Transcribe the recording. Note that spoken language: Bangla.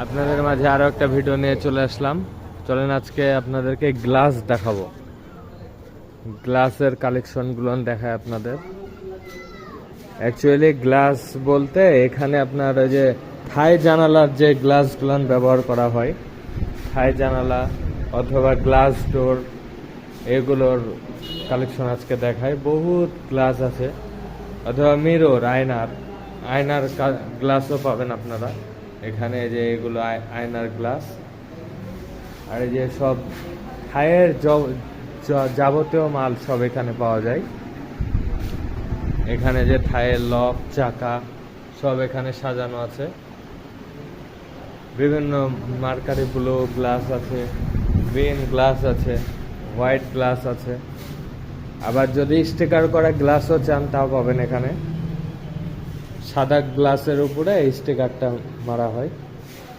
আপনাদের মাঝে আরো একটা ভিডিও নিয়ে চলে আসলাম। চলেন আজকে আপনাদেরকে গ্লাস দেখাবো। গ্লাসের কালেকশনগুলো দেখায় আপনাদের। অ্যাকচুয়ালি গ্লাস বলতে এখানে আপনার ওই যে থাই জানালার যে গ্লাসগুলো ব্যবহার করা হয়, থাই জানালা অথবা গ্লাস ডোর, এগুলোর কালেকশন আজকে দেখায়। বহুত গ্লাস আছে, অথবা মিরর আয়নার গ্লাসও পাবেন আপনারা এখানে। যে এগুলো আয়নার গ্লাস, আর এই যে সব থাইয়ের যাবতীয় মাল সব এখানে পাওয়া যায়। এখানে যে থাইয়ের লক, চাকা সব এখানে সাজানো আছে। বিভিন্ন মার্কারি ব্লু গ্লাস আছে, গ্রিন গ্লাস আছে, হোয়াইট গ্লাস আছে। আবার যদি স্টিকার করা গ্লাসও চান তাও পাবেন এখানে। সাদা গ্লাসের উপরে স্টিকারটা মারা হয়।